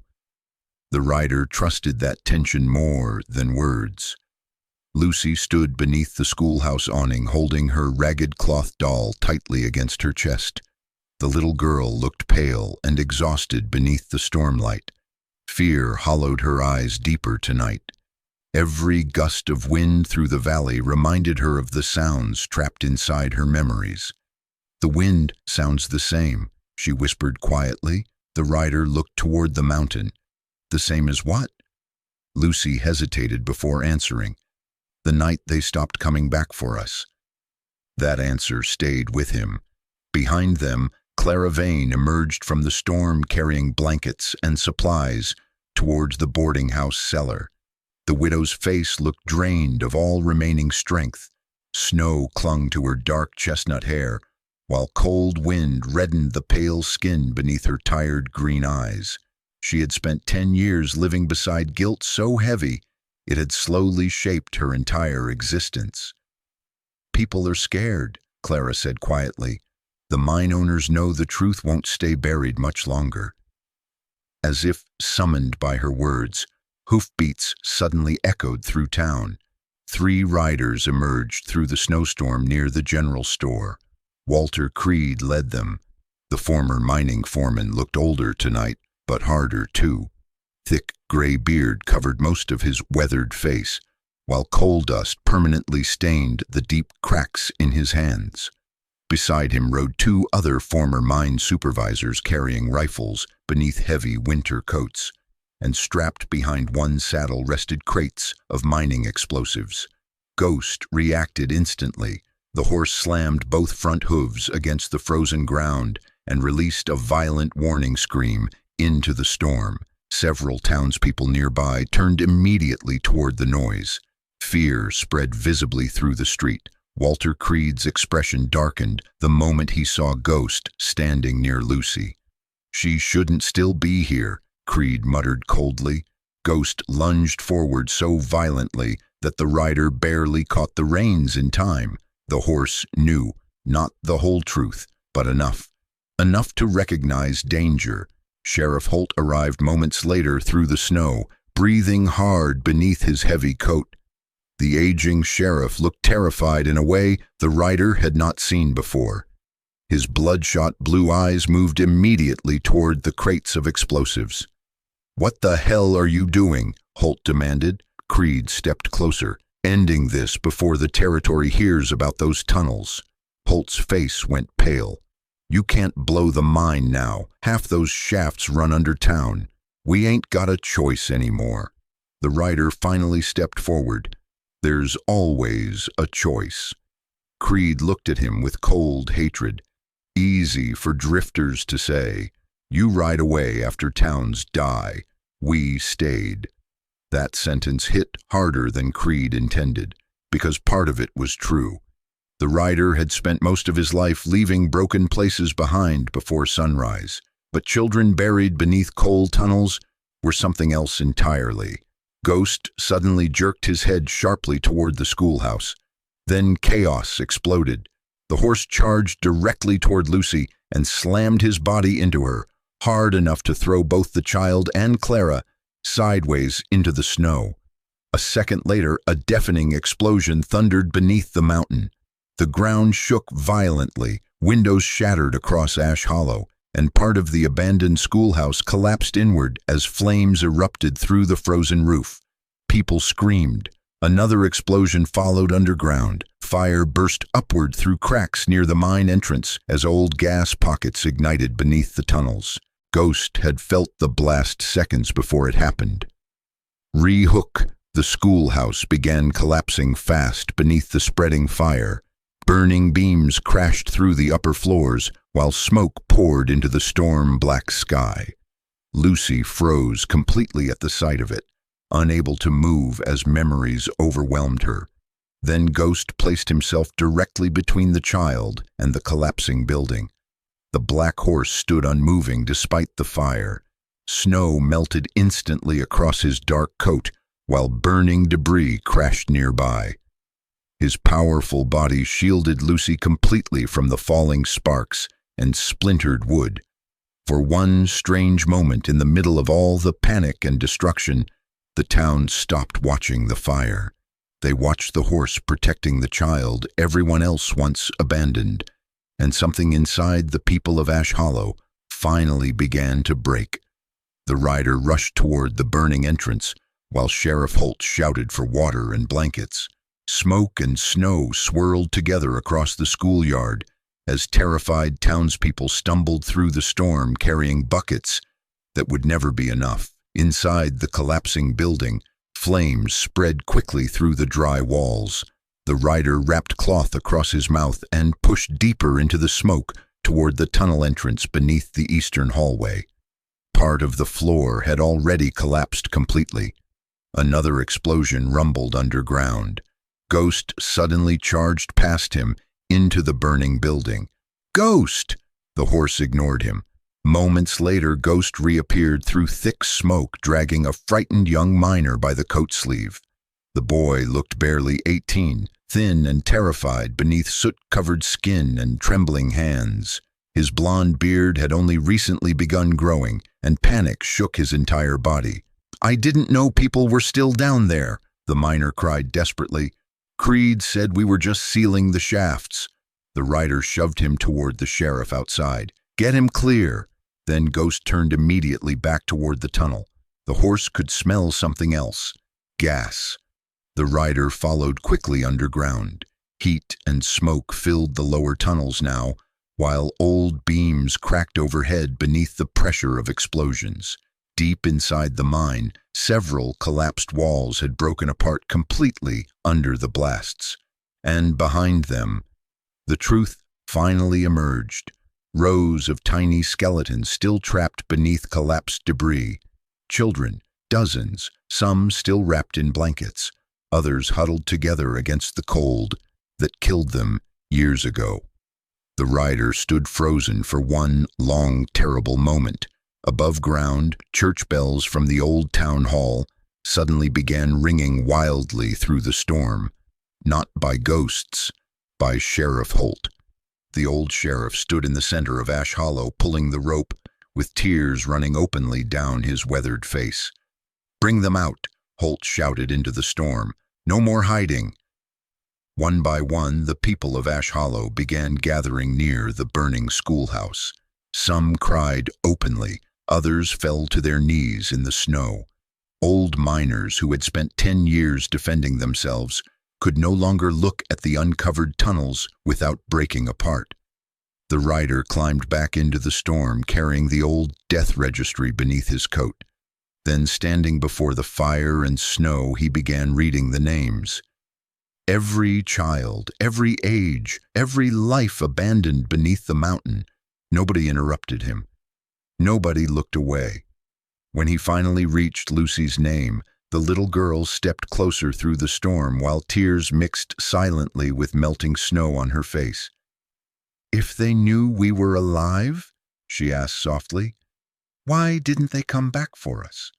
The rider trusted that tension more than words. Lucy stood beneath the schoolhouse awning, holding her ragged cloth doll tightly against her chest. The little girl looked pale and exhausted beneath the stormlight. Fear hollowed her eyes deeper tonight. Every gust of wind through the valley reminded her of the sounds trapped inside her memories. "The wind sounds the same," she whispered quietly. The rider looked toward the mountain. "The same as what?" Lucy hesitated before answering. "The night they stopped coming back for us." That answer stayed with him. Behind them, Clara Vane emerged from the storm carrying blankets and supplies towards the boarding house cellar. The widow's face looked drained of all remaining strength. Snow clung to her dark chestnut hair, while cold wind reddened the pale skin beneath her tired green eyes. She had spent 10 years living beside guilt so heavy it had slowly shaped her entire existence. "People are scared," Clara said quietly. "The mine owners know the truth won't stay buried much longer." As if summoned by her words, hoofbeats suddenly echoed through town. 3 riders emerged through the snowstorm near the general store. Walter Creed led them. The former mining foreman looked older tonight, but harder too. Thick gray beard covered most of his weathered face, while coal dust permanently stained the deep cracks in his hands. Beside him rode 2 other former mine supervisors carrying rifles beneath heavy winter coats, and strapped behind one saddle rested crates of mining explosives. Ghost reacted instantly. The horse slammed both front hooves against the frozen ground and released a violent warning scream into the storm. Several townspeople nearby turned immediately toward the noise. Fear spread visibly through the street. Walter Creed's expression darkened the moment he saw Ghost standing near Lucy. "She shouldn't still be here," Creed muttered coldly. Ghost lunged forward so violently that the rider barely caught the reins in time. The horse knew, not the whole truth, but enough. Enough to recognize danger. Sheriff Holt arrived moments later through the snow, breathing hard beneath his heavy coat. The aging sheriff looked terrified in a way the rider had not seen before. His bloodshot blue eyes moved immediately toward the crates of explosives. "What the hell are you doing?" Holt demanded. Creed stepped closer. "Ending this before the territory hears about those tunnels." Holt's face went pale. "You can't blow the mine now. Half those shafts run under town. We ain't got a choice anymore." The rider finally stepped forward. "There's always a choice." Creed looked at him with cold hatred. "Easy for drifters to say. You ride away after towns die. We stayed." That sentence hit harder than Creed intended, because part of it was true. The rider had spent most of his life leaving broken places behind before sunrise, but children buried beneath coal tunnels were something else entirely. Ghost suddenly jerked his head sharply toward the schoolhouse. Then chaos exploded. The horse charged directly toward Lucy and slammed his body into her, hard enough to throw both the child and Clara sideways into the snow. A second later, a deafening explosion thundered beneath the mountain. The ground shook violently, windows shattered across Ash Hollow, and part of the abandoned schoolhouse collapsed inward as flames erupted through the frozen roof. People screamed. Another explosion followed underground. Fire burst upward through cracks near the mine entrance as old gas pockets ignited beneath the tunnels. Ghost had felt the blast seconds before it happened. Re-hook, the schoolhouse began collapsing fast beneath the spreading fire. Burning beams crashed through the upper floors, while smoke poured into the storm-black sky. Lucy froze completely at the sight of it, unable to move as memories overwhelmed her. Then Ghost placed himself directly between the child and the collapsing building. The black horse stood unmoving despite the fire. Snow melted instantly across his dark coat, while burning debris crashed nearby. His powerful body shielded Lucy completely from the falling sparks and splintered wood. For one strange moment in the middle of all the panic and destruction, the town stopped watching the fire. They watched the horse protecting the child everyone else once abandoned, and something inside the people of Ash Hollow finally began to break. The rider rushed toward the burning entrance, while Sheriff Holt shouted for water and blankets. Smoke and snow swirled together across the schoolyard as terrified townspeople stumbled through the storm carrying buckets that would never be enough. Inside the collapsing building, flames spread quickly through the dry walls. The rider wrapped cloth across his mouth and pushed deeper into the smoke toward the tunnel entrance beneath the eastern hallway. Part of the floor had already collapsed completely. Another explosion rumbled underground. Ghost suddenly charged past him into the burning building. "Ghost!" The horse ignored him. Moments later, Ghost reappeared through thick smoke, dragging a frightened young miner by the coat sleeve. The boy looked barely 18, thin and terrified beneath soot-covered skin and trembling hands. His blonde beard had only recently begun growing, and panic shook his entire body. "I didn't know people were still down there," the miner cried desperately. "Creed said we were just sealing the shafts." The rider shoved him toward the sheriff outside. "Get him clear." Then Ghost turned immediately back toward the tunnel. The horse could smell something else. Gas. The rider followed quickly underground. Heat and smoke filled the lower tunnels now, while old beams cracked overhead beneath the pressure of explosions. Deep inside the mine, several collapsed walls had broken apart completely under the blasts. And behind them, the truth finally emerged. Rows of tiny skeletons still trapped beneath collapsed debris. Children, dozens, some still wrapped in blankets, others huddled together against the cold that killed them years ago. The rider stood frozen for one long, terrible moment. Above ground, church bells from the old town hall suddenly began ringing wildly through the storm. Not by ghosts, by Sheriff Holt. The old sheriff stood in the center of Ash Hollow, pulling the rope, with tears running openly down his weathered face. "Bring them out," Holt shouted into the storm. "No more hiding." One by one, the people of Ash Hollow began gathering near the burning schoolhouse. Some cried openly, others fell to their knees in the snow. Old miners who had spent 10 years defending themselves could no longer look at the uncovered tunnels without breaking apart. The rider climbed back into the storm, carrying the old death registry beneath his coat. Then, standing before the fire and snow, he began reading the names. Every child, every age, every life abandoned beneath the mountain. Nobody interrupted him. Nobody looked away. When he finally reached Lucy's name, the little girl stepped closer through the storm while tears mixed silently with melting snow on her face. "If they knew we were alive," she asked softly, "why didn't they come back for us?"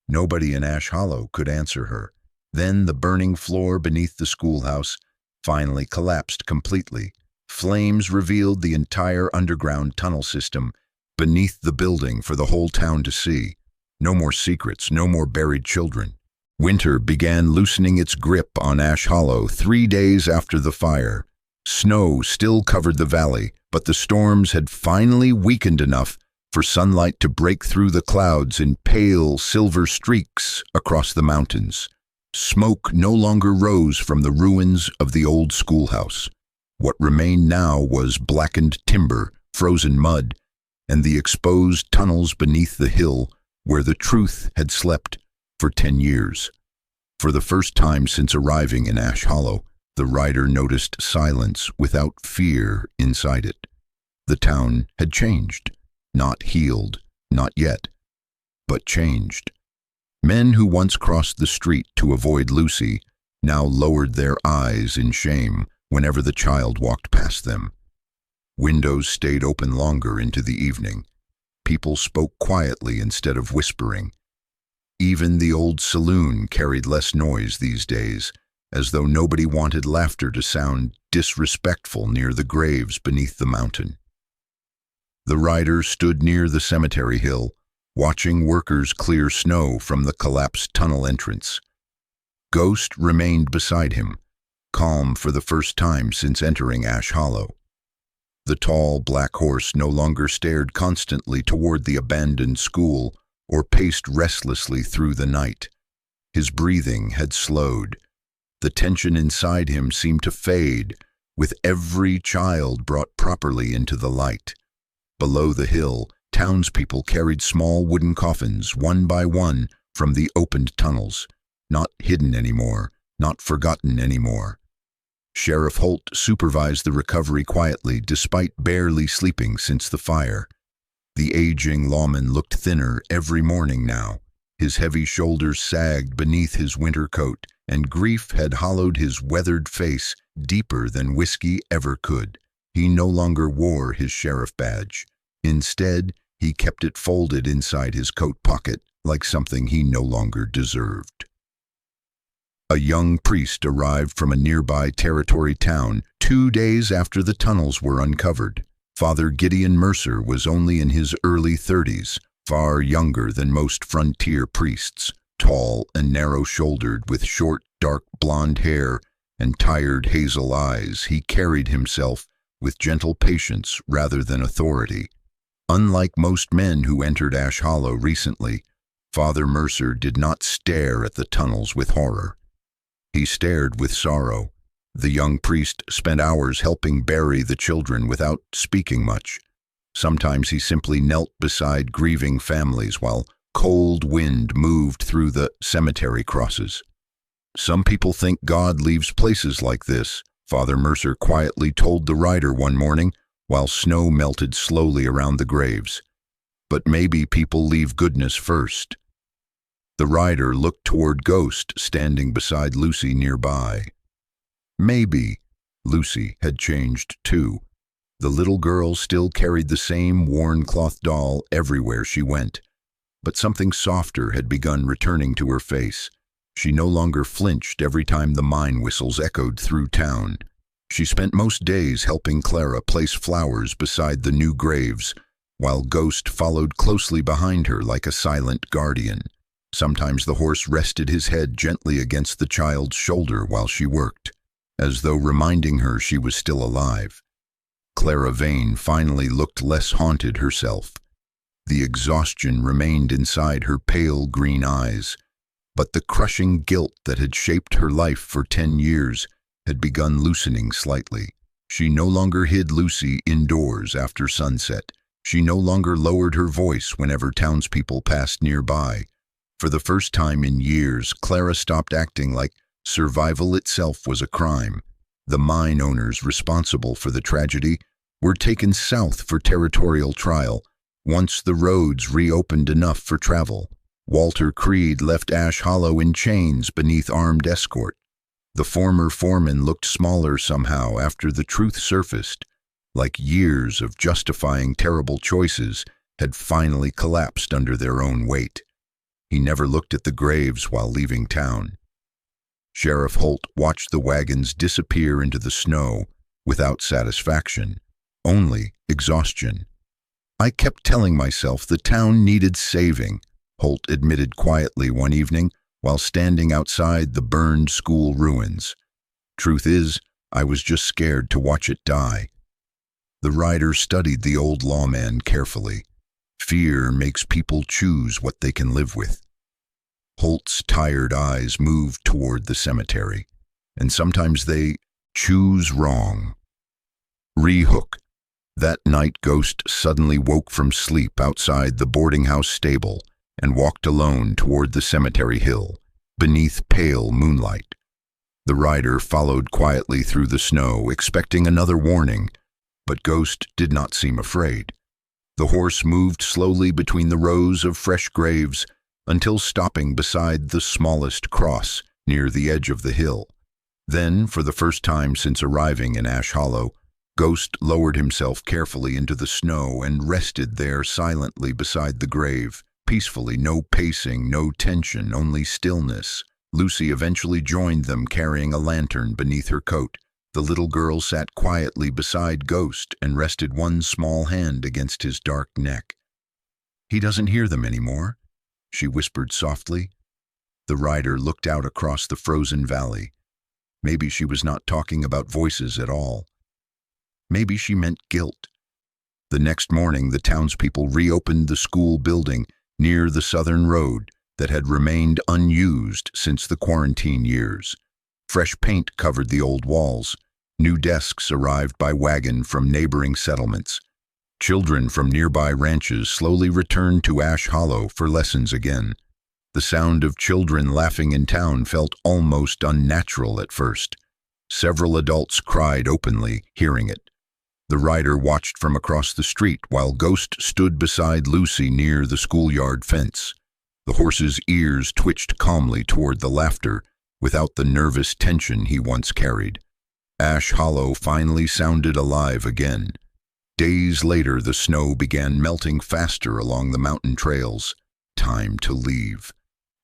Nobody in Ash Hollow could answer her. Then the burning floor beneath the schoolhouse finally collapsed completely. Flames revealed the entire underground tunnel system beneath the building for the whole town to see. No more secrets, no more buried children. Winter began loosening its grip on Ash Hollow 3 days after the fire. Snow still covered the valley, but the storms had finally weakened enough for sunlight to break through the clouds in pale silver streaks across the mountains. Smoke no longer rose from the ruins of the old schoolhouse. What remained now was blackened timber, frozen mud, and the exposed tunnels beneath the hill where the truth had slept for 10 years. For the first time since arriving in Ash Hollow, The rider noticed silence without fear inside it. The town had changed, not healed, not yet, but changed. Men who once crossed the street to avoid Lucy now lowered their eyes in shame whenever the child walked past them. Windows stayed open longer into the evening. People spoke quietly instead of whispering. Even the old saloon carried less noise these days, as though nobody wanted laughter to sound disrespectful near the graves beneath the mountain. The rider stood near the cemetery hill, watching workers clear snow from the collapsed tunnel entrance. Ghost remained beside him, calm for the first time since entering Ash Hollow. The tall black horse no longer stared constantly toward the abandoned school or paced restlessly through the night. His breathing had slowed. The tension inside him seemed to fade with every child brought properly into the light. Below the hill, townspeople carried small wooden coffins one by one from the opened tunnels, not hidden anymore, not forgotten anymore. Sheriff Holt supervised the recovery quietly despite barely sleeping since the fire. The aging lawman looked thinner every morning now. His heavy shoulders sagged beneath his winter coat, and grief had hollowed his weathered face deeper than whiskey ever could. He no longer wore his sheriff badge. Instead, he kept it folded inside his coat pocket like something he no longer deserved. A young priest arrived from a nearby territory town 2 days after the tunnels were uncovered. Father Gideon Mercer was only in his early 30s, far younger than most frontier priests. Tall and narrow-shouldered, with short, dark blonde hair and tired hazel eyes, he carried himself with gentle patience rather than authority. Unlike most men who entered Ash Hollow recently, Father Mercer did not stare at the tunnels with horror. He stared with sorrow. The young priest spent hours helping bury the children without speaking much. Sometimes he simply knelt beside grieving families while cold wind moved through the cemetery crosses. Some people think God leaves places like this, Father Mercer quietly told the rider one morning while snow melted slowly around the graves. But maybe people leave goodness first. The rider looked toward Ghost standing beside Lucy nearby. Maybe Lucy had changed too. The little girl still carried the same worn cloth doll everywhere she went, but something softer had begun returning to her face. She no longer flinched every time the mine whistles echoed through town. She spent most days helping Clara place flowers beside the new graves, while Ghost followed closely behind her like a silent guardian. Sometimes the horse rested his head gently against the child's shoulder while she worked, as though reminding her she was still alive. Clara Vane finally looked less haunted herself. The exhaustion remained inside her pale green eyes, but the crushing guilt that had shaped her life for 10 years had begun loosening slightly. She no longer hid Lucy indoors after sunset. She no longer lowered her voice whenever townspeople passed nearby. For the first time in years, Clara stopped acting like survival itself was a crime. The mine owners responsible for the tragedy were taken south for territorial trial once the roads reopened enough for travel. Walter Creed left Ash Hollow in chains beneath armed escort. The former foreman looked smaller somehow after the truth surfaced, like years of justifying terrible choices had finally collapsed under their own weight. He never looked at the graves while leaving town. Sheriff Holt watched the wagons disappear into the snow without satisfaction, only exhaustion. "I kept telling myself the town needed saving," Holt admitted quietly one evening while standing outside the burned school ruins. "Truth is, I was just scared to watch it die." The rider studied the old lawman carefully. Fear makes people choose what they can live with. Holt's tired eyes moved toward the cemetery, and sometimes they choose wrong. Rehook. That night, Ghost suddenly woke from sleep outside the boarding house stable and walked alone toward the cemetery hill, beneath pale moonlight. The rider followed quietly through the snow, expecting another warning, but Ghost did not seem afraid. The horse moved slowly between the rows of fresh graves until stopping beside the smallest cross near the edge of the hill. Then, for the first time since arriving in Ash Hollow, Ghost lowered himself carefully into the snow and rested there silently beside the grave, peacefully, no pacing, no tension, only stillness. Lucy eventually joined them, carrying a lantern beneath her coat. The little girl sat quietly beside Ghost and rested one small hand against his dark neck. "He doesn't hear them anymore," she whispered softly. The rider looked out across the frozen valley. Maybe she was not talking about voices at all. Maybe she meant guilt. The next morning, the townspeople reopened the school building near the southern road that had remained unused since the quarantine years. Fresh paint covered the old walls. New desks arrived by wagon from neighboring settlements. Children from nearby ranches slowly returned to Ash Hollow for lessons again. The sound of children laughing in town felt almost unnatural at first. Several adults cried openly, hearing it. The rider watched from across the street while Ghost stood beside Lucy near the schoolyard fence. The horse's ears twitched calmly toward the laughter, without the nervous tension he once carried. Ash Hollow finally sounded alive again. Days later, the snow began melting faster along the mountain trails. Time to leave.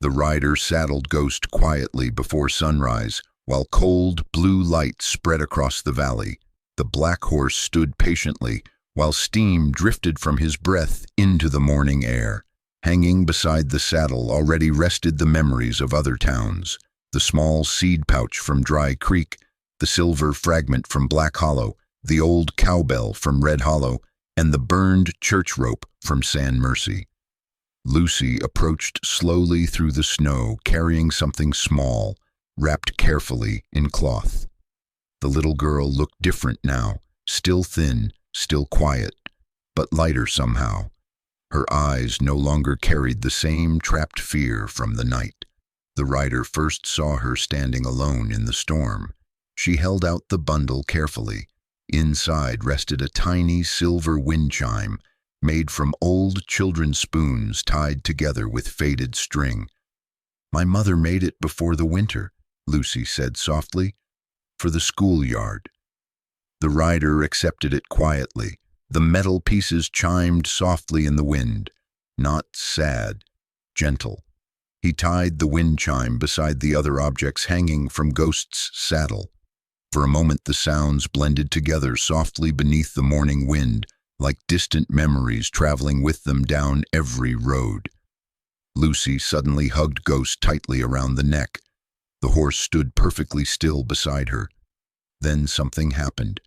The rider saddled Ghost quietly before sunrise, while cold blue light spread across the valley. The black horse stood patiently, while steam drifted from his breath into the morning air. Hanging beside the saddle already rested the memories of other towns. The small seed pouch from Dry Creek, the silver fragment from Black Hollow, the old cowbell from Red Hollow, and the burned church rope from San Mercy. Lucy approached slowly through the snow, carrying something small, wrapped carefully in cloth. The little girl looked different now, still thin, still quiet, but lighter somehow. Her eyes no longer carried the same trapped fear from the night. The rider first saw her standing alone in the storm. She held out the bundle carefully. Inside rested a tiny silver wind chime, made from old children's spoons tied together with faded string. "My mother made it before the winter," Lucy said softly, "for the schoolyard." The rider accepted it quietly. The metal pieces chimed softly in the wind, not sad, gentle. He tied the wind chime beside the other objects hanging from Ghost's saddle. For a moment the sounds blended together softly beneath the morning wind, like distant memories traveling with them down every road. Lucy suddenly hugged Ghost tightly around the neck. The horse stood perfectly still beside her. Then something happened.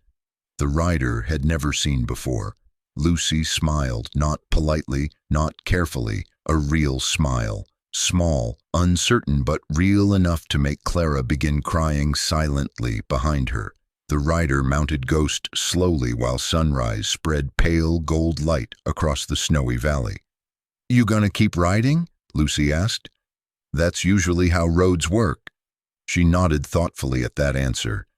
The rider had never seen before. Lucy smiled, not politely, not carefully, a real smile. Small, uncertain, but real enough to make Clara begin crying silently behind her. The rider mounted Ghost slowly while sunrise spread pale gold light across the snowy valley. "You gonna keep riding?" Lucy asked. "That's usually how roads work." She nodded thoughtfully at that answer.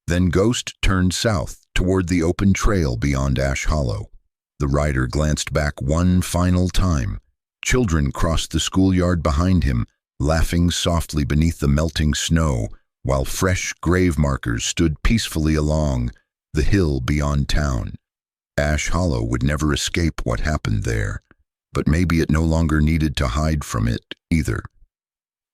Then Ghost turned south, toward the open trail beyond Ash Hollow. The rider glanced back one final time. Children crossed the schoolyard behind him, laughing softly beneath the melting snow, while fresh grave markers stood peacefully along the hill beyond town. Ash Hollow would never escape what happened there, but maybe it no longer needed to hide from it either.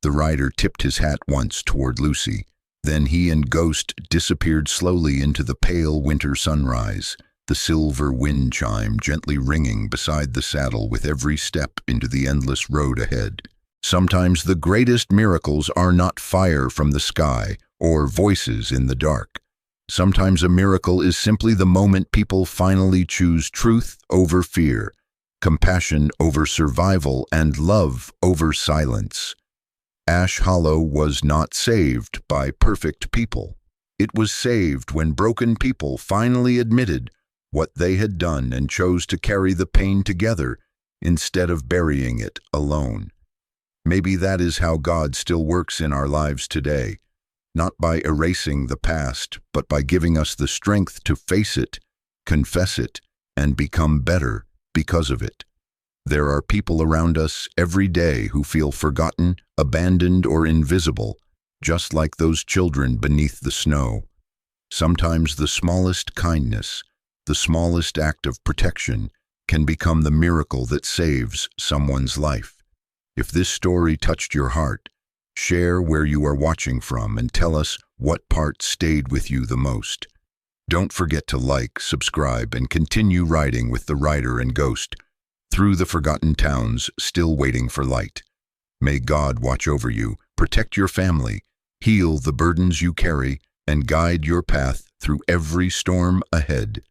The rider tipped his hat once toward Lucy. Then he and Ghost disappeared slowly into the pale winter sunrise, the silver wind chime gently ringing beside the saddle with every step into the endless road ahead. Sometimes the greatest miracles are not fire from the sky or voices in the dark. Sometimes a miracle is simply the moment people finally choose truth over fear, compassion over survival, and love over silence. Ash Hollow was not saved by perfect people. It was saved when broken people finally admitted what they had done and chose to carry the pain together instead of burying it alone. Maybe that is how God still works in our lives today. not by erasing the past, but by giving us the strength to face it, confess it, and become better because of it. There are people around us every day who feel forgotten, abandoned, or invisible, just like those children beneath the snow. Sometimes the smallest kindness, the smallest act of protection, can become the miracle that saves someone's life. If this story touched your heart, share where you are watching from and tell us what part stayed with you the most. Don't forget to like, subscribe, and continue riding with the rider and ghost through the forgotten towns still waiting for light. May God watch over you, protect your family, heal the burdens you carry, and guide your path through every storm ahead.